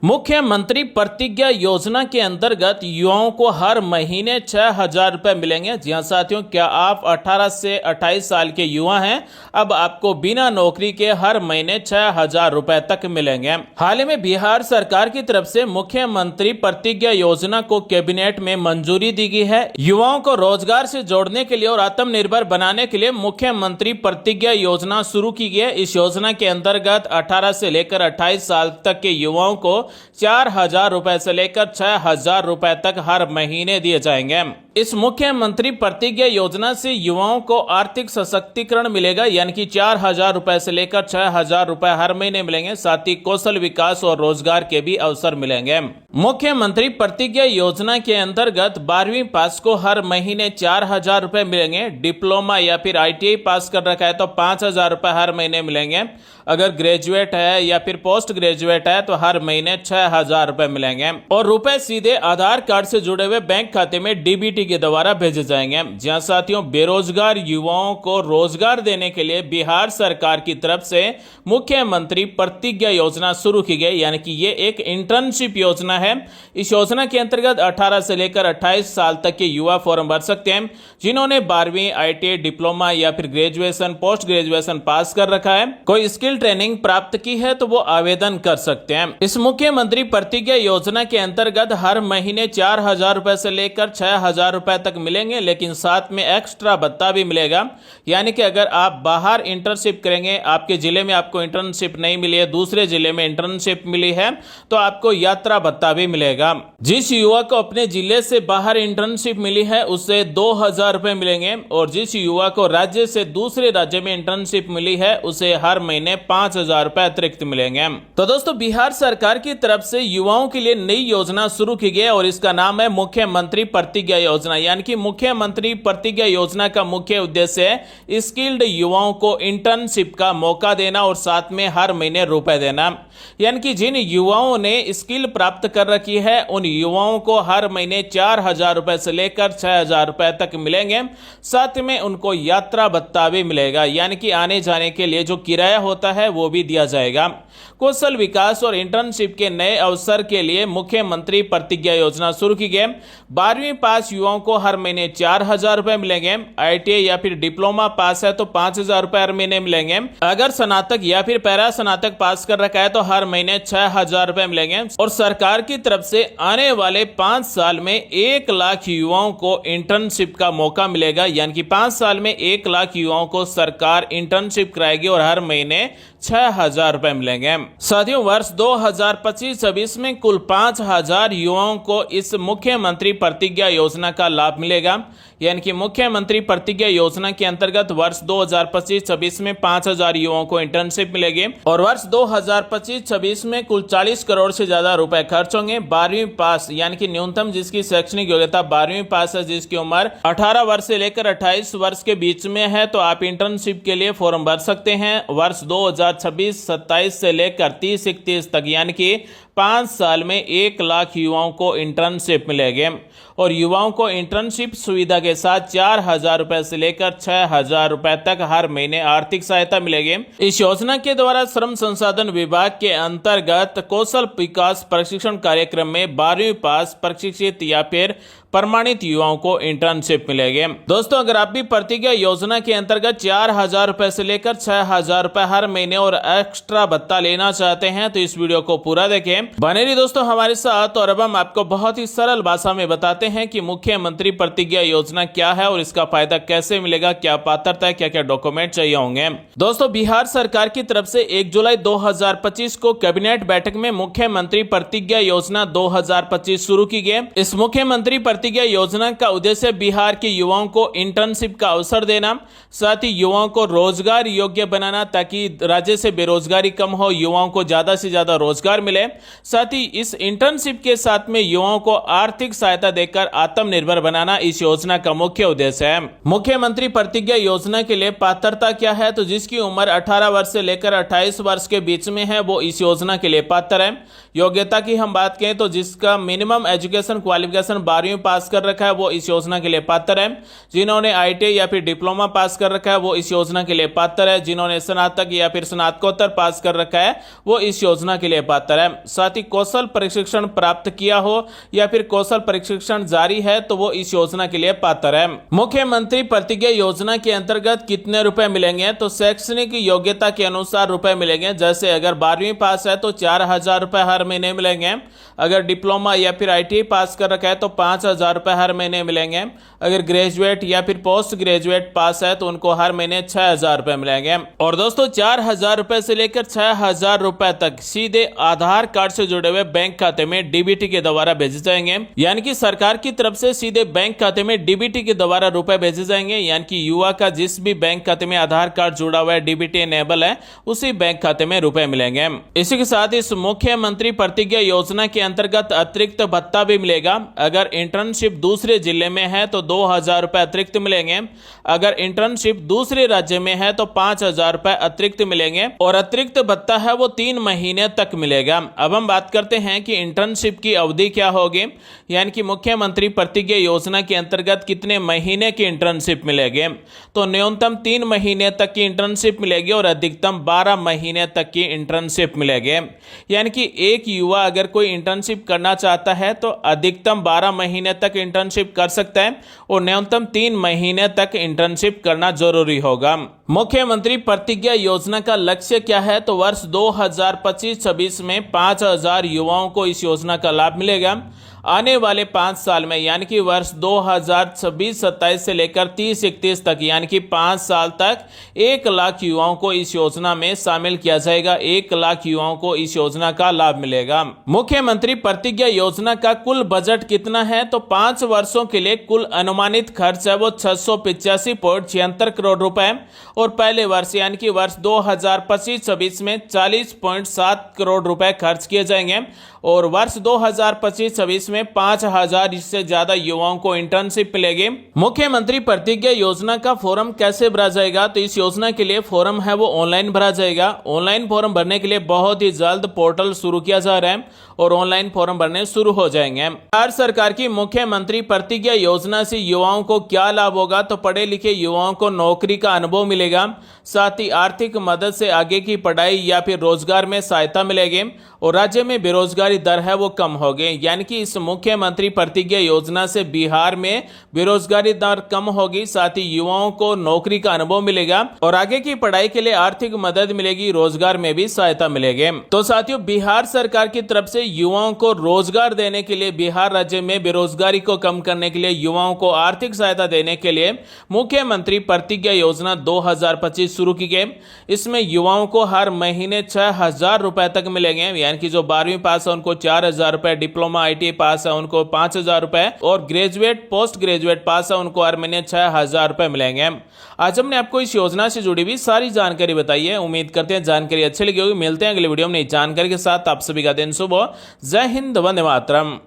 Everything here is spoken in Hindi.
मुख्यमंत्री प्रतिज्ञा योजना के अंतर्गत युवाओं को हर महीने 6,000 रुपए मिलेंगे। जी हां साथियों, क्या आप 18 से 28 साल के युवा हैं? अब आपको बिना नौकरी के हर महीने 6,000 रुपए तक मिलेंगे। हाल ही में बिहार सरकार की तरफ से मुख्यमंत्री प्रतिज्ञा योजना को कैबिनेट में मंजूरी दी गई है। युवाओं को रोजगार से जोड़ने के लिए और आत्मनिर्भर बनाने के लिए मुख्यमंत्री प्रतिज्ञा योजना शुरू की गई है। इस योजना के अंतर्गत 18 से लेकर 28 साल तक के युवाओं को 4,000 रुपए से लेकर 6,000 रुपए तक हर महीने दिए जाएंगे। इस मुख्यमंत्री प्रतिज्ञा योजना से युवाओं को आर्थिक सशक्तिकरण मिलेगा, यानी कि 4,000 रुपए से लेकर 6,000 रुपए हर महीने मिलेंगे। साथ ही कौशल विकास और रोजगार के भी अवसर मिलेंगे। मुख्यमंत्री प्रतिज्ञा योजना के अंतर्गत 12वीं पास को हर महीने 4,000 रुपए मिलेंगे। डिप्लोमा या फिर ITI पास कर रखा है तो 5,000 रुपए हर महीने मिलेंगे। अगर ग्रेजुएट है या फिर पोस्ट ग्रेजुएट है तो हर महीने 6,000 रुपए मिलेंगे और रुपए सीधे आधार कार्ड से जुड़े हुए बैंक खाते में DBT के द्वारा भेजे जाएंगे। जहां साथियों, बेरोजगार युवाओं को रोजगार देने के लिए बिहार सरकार की तरफ से मुख्यमंत्री प्रतिज्ञा योजना शुरू की गई, यानी कि ये एक इंटर्नशिप योजना है। इस योजना के अंतर्गत 18 से लेकर 28 साल तक के युवा फॉर्म भर सकते हैं, जिन्होंने 12वीं ITI डिप्लोमा या फिर ग्रेजुएशन पोस्ट ग्रेजुएशन पास कर रखा है, कोई स्किल ट्रेनिंग प्राप्त की है तो वो आवेदन कर सकते हैं। इस मुख्यमंत्री प्रतिज्ञा योजना के अंतर्गत हर महीने 4,000 रुपए से लेकर 6,000 रुपए तक मिलेंगे, लेकिन साथ में एक्स्ट्रा भत्ता भी मिलेगा। यानी कि अगर आप बाहर इंटर्नशिप करेंगे, आपके जिले में आपको इंटर्नशिप नहीं मिली है, दूसरे जिले में इंटर्नशिप मिली है, तो आपको यात्रा भत्ता भी मिलेगा। जिस युवा को अपने जिले से बाहर इंटर्नशिप मिली है उससे 2,000 रुपए मिलेंगे और जिस युवा को राज्य से दूसरे राज्य में इंटर्नशिप मिली है उसे हर महीने 5,000 रुपए अतिरिक्त मिलेंगे। तो दोस्तों, बिहार सरकार की तरफ से युवाओं के लिए नई योजना शुरू की गई और इसका नाम है मुख्यमंत्री प्रतिज्ञा योजना। यानी कि मुख्यमंत्री प्रतिज्ञा योजना का मुख्य उद्देश्य है स्किल्ड युवाओं को इंटर्नशिप का मौका देना और साथ में हर महीने रुपए देना। यानी कि जिन युवाओं ने स्किल प्राप्त कर रखी है उन युवाओं को हर महीने 4,000 रुपए से लेकर 6,000 रुपए तक मिलेंगे। साथ में उनको यात्रा भत्ता भी मिलेगा, यानी कि आने जाने के लिए जो किराया होता है वो भी दिया जाएगा। कौशल विकास और इंटर्नशिप के नए अवसर के लिए मुख्यमंत्री प्रतिज्ञा योजना शुरू की गई। 12वीं पास युवाओं को हर महीने 4,000 रुपए मिलेंगे। ITI या फिर डिप्लोमा पास है तो 5,000 रुपए हर महीने मिलेंगे। अगर स्नातक या फिर पैरा स्नातक पास कर रखा है तो हर महीने 6,000 रुपए मिलेंगे। और सरकार की तरफ से आने वाले 5 साल में 1 लाख युवाओं को इंटर्नशिप का मौका मिलेगा। यानी कि 5 साल में 1 लाख युवाओं को सरकार इंटर्नशिप कराएगी और हर महीने 6,000 रुपए मिलेंगे। साथियों, वर्ष 2025-26 में कुल 5,000 युवाओं को इस मुख्यमंत्री प्रतिज्ञा योजना का लाभ मिलेगा। यानी कि मुख्यमंत्री प्रतिज्ञा योजना के अंतर्गत वर्ष 2025-26 में 5,000 युवाओं को इंटर्नशिप मिलेगी और वर्ष 2025-26 में कुल 40 करोड़ से ज्यादा रुपए खर्च होंगे। 12वीं पास यानी कि न्यूनतम जिसकी शैक्षणिक योग्यता 12वीं पास है, जिसकी उम्र 18 वर्ष से लेकर 28 वर्ष के बीच में है, तो आप इंटर्नशिप के लिए फॉर्म भर सकते हैं। वर्ष 2026-27 से लेकर 30-31 तक यानी कि 5 साल में 1 लाख युवाओं को इंटर्नशिप मिलेगी और युवाओं को इंटर्नशिप सुविधा के साथ 4,000 रुपए से लेकर 6,000 रुपए तक हर महीने आर्थिक सहायता मिलेगी। इस योजना के द्वारा श्रम संसाधन विभाग के अंतर्गत कौशल विकास प्रशिक्षण कार्यक्रम में 12वीं पास प्रशिक्षित या फिर प्रमाणित युवाओं को इंटर्नशिप मिलेगी। दोस्तों, अगर आप भी प्रतिज्ञा योजना के अंतर्गत 4,000 रुपए से लेकर 6,000 रुपए हर महीने और एक्स्ट्रा भत्ता लेना चाहते हैं तो इस वीडियो को पूरा देखें, बने रहिए दोस्तों हमारे साथ। और अब हम आपको बहुत ही सरल भाषा में बताते हैं कि मुख्यमंत्री प्रतिज्ञा योजना क्या है और इसका फायदा कैसे मिलेगा, क्या पात्रता है, क्या क्या डॉक्यूमेंट चाहिए होंगे। दोस्तों, बिहार सरकार की तरफ से 1 जुलाई 2025 को कैबिनेट बैठक में मुख्यमंत्री प्रतिज्ञा योजना 2025 शुरू की गई। इस मुख्यमंत्री प्रतिज्ञा योजना का उद्देश्य बिहार के युवाओं को इंटर्नशिप का अवसर देना, साथ ही युवाओं को रोजगार योग्य बनाना ताकि राज्य से बेरोजगारी कम हो, युवाओं को ज्यादा से ज्यादा रोजगार मिले। साथ ही इस इंटर्नशिप के साथ में युवाओं को आर्थिक सहायता देकर आत्मनिर्भर बनाना इस योजना का मुख्य उद्देश्य है। मुख्यमंत्री प्रतिज्ञा योजना के लिए पात्रता क्या है, तो जिसकी उम्र 18 वर्ष से लेकर 28 वर्ष के बीच में है वो इस योजना के लिए पात्र है। योग्यता की हम बात करें तो जिसका मिनिमम एजुकेशन क्वालिफिकेशन 12वीं पास कर रखा है वो इस योजना के लिए पात्र है। जिन्होंने ITI या फिर डिप्लोमा पास कर रखा है वो इस योजना के लिए पात्र है। जिन्होंने स्नातक या फिर स्नातकोत्तर पास कर रखा है वो इस योजना के लिए पात्र है। साथ ही कौशल प्रशिक्षण प्राप्त किया हो या फिर कौशल प्रशिक्षण जारी है तो वो इस योजना के लिए पात्र है। मुख्यमंत्री प्रतिज्ञा योजना के अंतर्गत कितने रुपए मिलेंगे? तो शैक्षणिक योग्यता के अनुसार रुपए मिलेंगे। जैसे अगर 12वीं पास है तो 4,000 रुपए हर महीने मिलेंगे। अगर डिप्लोमा या फिर ITI पास कर रखा है तो 5,000 रुपए हर महीने मिलेंगे। अगर ग्रेजुएट या फिर पोस्ट ग्रेजुएट पास है तो उनको हर महीने 6,000 रुपए मिलेंगे। और दोस्तों 4,000 रुपए से लेकर 6,000 रुपए तक सीधे आधार कार्ड से जुड़े हुए बैंक खाते में DBT के द्वारा भेजे जाएंगे। यानी कि सरकार की तरफ से सीधे बैंक खाते में DBT के द्वारा रुपए भेजे जाएंगे। यानी कि युवा का जिस भी बैंक खाते में आधार कार्ड जुड़ा हुआ है, DBT एनेबल है, उसी बैंक खाते में रुपए मिलेंगे। इसी के साथ इस मुख्यमंत्री प्रतिज्ञा योजना के अंतर्गत अतिरिक्त भत्ता भी मिलेगा। अगर इंटर्नशिप दूसरे जिले में है तो 2,000 रुपए अतिरिक्त मिलेंगे। अगर इंटर्नशिप दूसरे राज्य में है तो 5,000 रुपए अतिरिक्त मिलेंगे। और अतिरिक्त भत्ता है वो 3 महीने तक मिलेगा। अब हम बात करते हैं कि इंटर्नशिप की अवधि क्या होगी, यानी कि मुख्यमंत्री प्रतिज्ञा योजना के अंतर्गत कितने महीने की इंटर्नशिप मिलेगी। तो न्यूनतम 3 महीने तक की इंटर्नशिप मिलेगी और अधिकतम 12 महीने तक की इंटर्नशिप मिलेगी। यानी कि एक युवा अगर कोई इंटर्नशिप करना चाहता है तो अधिकतम 12 महीने तक इंटर्नशिप कर सकता है और न्यूनतम 3 महीने तक इंटर्नशिप करना जरूरी होगा। मुख्यमंत्री प्रतिज्ञा योजना का लक्ष्य क्या है? तो वर्ष 2025-26 में 5,000 युवाओं को इस योजना का लाभ मिलेगा। आने वाले 5 साल में यानी कि वर्ष 2026-27 से लेकर 30-31 तक यानी कि 5 साल तक 1 लाख युवाओं को इस योजना में शामिल किया जाएगा। 1 लाख युवाओं को इस योजना का लाभ मिलेगा। मुख्यमंत्री प्रतिज्ञा योजना का कुल बजट कितना है? तो 5 वर्षों के लिए कुल अनुमानित खर्च है वो 685.76 करोड़ रुपए और पहले वर्ष यानी कि वर्ष 2025-26 में 40.7 करोड़ रुपए खर्च किए जाएंगे और वर्ष 2025-26 में 5,000 इससे ज्यादा युवाओं को इंटर्नशिप मिलेगी। मुख्यमंत्री प्रतिज्ञा योजना का फॉर्म कैसे भरा जाएगा? तो इस योजना के लिए फॉर्म है वो ऑनलाइन भरा जाएगा। ऑनलाइन फॉर्म भरने के लिए बहुत ही जल्द पोर्टल शुरू किया जा रहा है और ऑनलाइन फॉर्म भरने शुरू हो जाएंगे। बिहार सरकार की मुख्यमंत्री प्रतिज्ञा योजना से युवाओं को क्या लाभ होगा? तो पढ़े लिखे युवाओं को नौकरी का अनुभव मिलेगा। साथ ही आर्थिक मदद से आगे की पढ़ाई या फिर रोजगार में सहायता मिलेगी और राज्य में बेरोजगारी दर है वो कम होगी। यानी कि इस मुख्यमंत्री प्रतिज्ञा योजना से बिहार में बेरोजगारी दर कम होगी। साथ ही युवाओं को नौकरी का अनुभव मिलेगा और आगे की पढ़ाई के लिए आर्थिक मदद मिलेगी, रोजगार में भी सहायता मिलेगी। तो साथियों, बिहार सरकार की तरफ से युवाओं को रोजगार देने के लिए, बिहार राज्य में बेरोजगारी को कम करने के लिए, युवाओं को आर्थिक सहायता देने के लिए मुख्यमंत्री प्रतिज्ञा योजना 2025 शुरू की गई। इसमें युवाओं को हर महीने 6,000 रुपए तक मिलेंगे। यानी कि जो 12वीं पास है उनको 4,000 रुपए, डिप्लोमा ITI पास है उनको 5,000 रुपए और ग्रेजुएट पोस्ट ग्रेजुएट पास है उनको हर महीने 6,000 रुपए मिलेंगे। आज हमने आपको इस योजना से जुड़ी हुई सारी जानकारी बताई है। उम्मीद करते हैं जानकारी अच्छी लगी होगी। मिलते हैं अगले वीडियो में नई जानकारी के साथ। आप सभी का दिन शुभ हो। जय हिंद, वंदे मातरम।